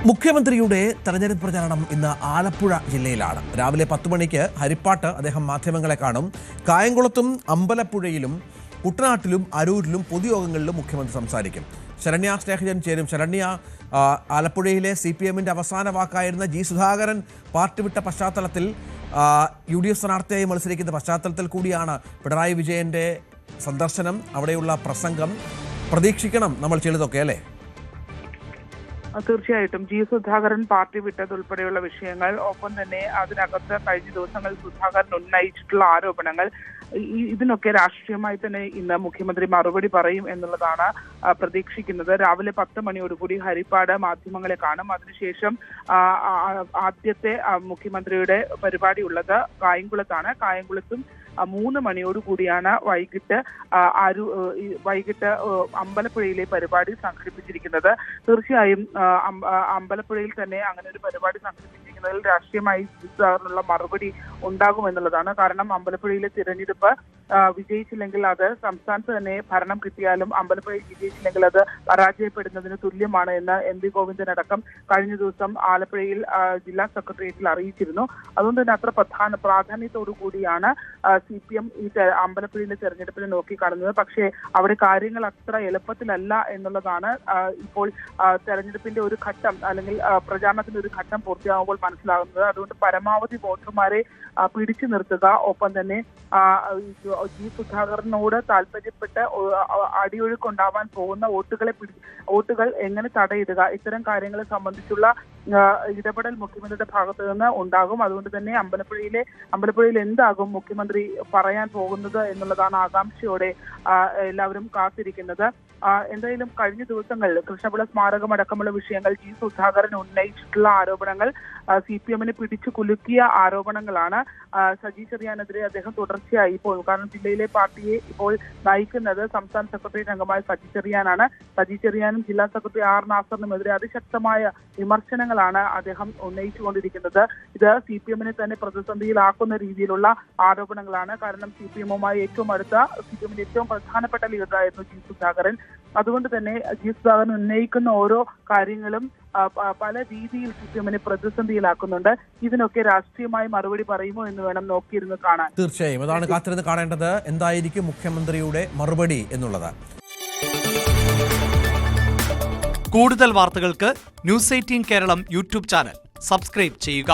മുഖ്യമന്ത്രിയുടെ തെരഞ്ഞെടുപ്പ് പ്രചാരണം ഇന്ന് ആലപ്പുഴ ജില്ലയിലാണ്. രാവിലെ 10 മണിക്ക് ഹരിപ്പാട്ട് അദ്ദേഹം മാധ്യമങ്ങളെ കാണും. കായംകുളത്തും അമ്പലപ്പുഴയിലും കുട്ടനാട്ടിലും അരൂരിലും പൊതുയോഗങ്ങളിലും മുഖ്യമന്ത്രി സംസാരിക്കും. ശരണ്യ സ്നേഹജൻ ചേരും. ശരണ്യ, ആലപ്പുഴയിലെ CPM-ന്റെ അവസാന വാക്കായിരുന്ന ജി സുധാകരൻ പാർട്ടി വിട്ട പശ്ചാത്തലത്തിൽ UDF സ്ഥാനാർത്ഥിയായി മത്സരിക്കുന്ന പശ്ചാത്തലത്തിൽ കൂടിയാണ് പിണറായി വിജയന്റെ സന്ദർശനം, അവിടെയുള്ള പ്രസംഗം. പ്രതീക്ഷിക്കണം നമ്മൾ ചിലതൊക്കെ, അല്ലേ? തീർച്ചയായിട്ടും ജി സുധാകരൻ പാർട്ടി വിട്ടതുൾപ്പെടെയുള്ള വിഷയങ്ങൾ, ഒപ്പം തന്നെ അതിനകത്ത് കഴിഞ്ഞ ദിവസങ്ങളിൽ സുധാകരൻ ഉന്നയിച്ചിട്ടുള്ള ആരോപണങ്ങൾ, ഇതിനൊക്കെ രാഷ്ട്രീയമായി തന്നെ ഇന്ന് മുഖ്യമന്ത്രി മറുപടി പറയും എന്നുള്ളതാണ് പ്രതീക്ഷിക്കുന്നത്. രാവിലെ 10 മണിയോടുകൂടി ഹരിപ്പാട് മാധ്യമങ്ങളെ കാണും. അതിനുശേഷം ആദ്യത്തെ മുഖ്യമന്ത്രിയുടെ പരിപാടി ഉള്ളത് കായംകുളത്താണ്. കായംകുളത്തും 3 മണിയോടുകൂടിയാണ് വൈകിട്ട് അമ്പലപ്പുഴയിലെ പരിപാടി സംഘടിപ്പിച്ചിരിക്കുന്നത്. തീർച്ചയായും അമ്പലപ്പുഴയിൽ തന്നെ അങ്ങനെ ഒരു പരിപാടി സംഘടിപ്പിച്ചിരിക്കുന്നതിൽ രാഷ്ട്രീയമായി ഉള്ള മറുപടി ഉണ്ടാകുമെന്നുള്ളതാണ്. കാരണം അമ്പലപ്പുഴയിലെ തിരഞ്ഞെടുപ്പ് വിജയിച്ചില്ലെങ്കിൽ അത് സംസ്ഥാനത്ത് തന്നെ ഭരണം കിട്ടിയാലും അമ്പലപ്പുഴയിൽ വിജയിച്ചില്ലെങ്കിൽ അത് പരാജയപ്പെടുന്നതിന് തുല്യമാണ് എന്ന് MV ഗോവിന്ദൻ അടക്കം കഴിഞ്ഞ ദിവസം ആലപ്പുഴയിൽ ജില്ലാ സെക്രട്ടേറിയറ്റിൽ അറിയിച്ചിരുന്നു. അതുകൊണ്ട് തന്നെ അത്ര പ്രാധാന്യത്തോടു കൂടിയാണ് CPM ഈ അമ്പലപ്പുഴയിലെ തെരഞ്ഞെടുപ്പിനെ നോക്കിക്കാണുന്നത്. പക്ഷേ അവിടെ കാര്യങ്ങൾ അത്ര എളുപ്പത്തിലല്ല എന്നുള്ളതാണ് ഇപ്പോൾ തെരഞ്ഞെടുപ്പിന്റെ ഒരു ഘട്ടം, അല്ലെങ്കിൽ പ്രചാരണത്തിന്റെ ഒരു ഘട്ടം പൂർത്തിയാകുമ്പോൾ മനസ്സിലാകുന്നത്. അതുകൊണ്ട് പരമാവധി വോട്ടർമാരെ പിടിച്ചു നിർത്തുക, ഒപ്പം തന്നെ ജി സുധാകരനോട് താല്പര്യപ്പെട്ട് അടിയൊഴുക്കുണ്ടാവാൻ പോകുന്ന വോട്ടുകൾ എങ്ങനെ തടയിടുക, ഇത്തരം കാര്യങ്ങളെ സംബന്ധിച്ചുള്ള ഇടപെടൽ മുഖ്യമന്ത്രിയുടെ ഭാഗത്തു നിന്ന് ഉണ്ടാകും. അതുകൊണ്ട് തന്നെ അമ്പലപ്പുഴയിൽ എന്താകും മുഖ്യമന്ത്രി പറയാൻ പോകുന്നത് എന്നുള്ളതാണ് ആകാംക്ഷയോടെ എല്ലാവരും കാത്തിരിക്കുന്നത്. എന്തായാലും കഴിഞ്ഞ ദിവസങ്ങളിൽ കൃഷ്ണപിള്ള സ്മാരകം അടക്കമുള്ള വിഷയങ്ങൾ ജി സുധാകരൻ ഉന്നയിച്ചിട്ടുള്ള ആരോപണങ്ങൾ CPM-നെ പിടിച്ചു കുലുക്കിയ ആരോപണങ്ങളാണ്. സജി ചെറിയാനെതിരെ അദ്ദേഹം തുടർച്ചയായി കാരണം ജില്ലയിലെ പാർട്ടിയെ ഇപ്പോൾ നയിക്കുന്നത് സംസ്ഥാന സെക്രട്ടേറിയറ്റ് അംഗമായ സജി ചെറിയാനാണ്. സജി ചെറിയാനും ജില്ലാ സെക്രട്ടറി R നാസറിനുമെതിരെ അതിശക്തമായ വിമർശനങ്ങളാണ് അദ്ദേഹം ഉന്നയിച്ചുകൊണ്ടിരിക്കുന്നത്. ഇത് CPM-നെ തന്നെ പ്രതിസന്ധിയിലാക്കുന്ന രീതിയിലുള്ള ആരോപണങ്ങളാണ്. കാരണം CPM-വുമായി ഏറ്റവും അടുത്ത CPM-ന്റെ ഏറ്റവും പ്രധാനപ്പെട്ട ലീഡറായിരുന്നു ജി സുധാകരൻ. അതുകൊണ്ട് തന്നെ ജി സുധാകരൻ ഉന്നയിക്കുന്ന ഓരോ കാര്യങ്ങളും പല രീതിയിൽ CPM-നെ പ്രതിസന്ധിയിലാക്കുന്നുണ്ട്. ഇതിനൊക്കെ രാഷ്ട്രീയമായി മറുപടി പറയുമോ എന്ന് വേണം നോക്കിയിരുന്ന് കാണാൻ. തീർച്ചയായും അതാണ് കാത്തിരുന്ന് കാണേണ്ടത്, എന്തായിരിക്കും മുഖ്യമന്ത്രിയുടെ മറുപടി എന്നുള്ളത്. കൂടുതൽ വാർത്തകൾക്ക് News 18 Keralam YouTube channel subscribe ചെയ്യുക.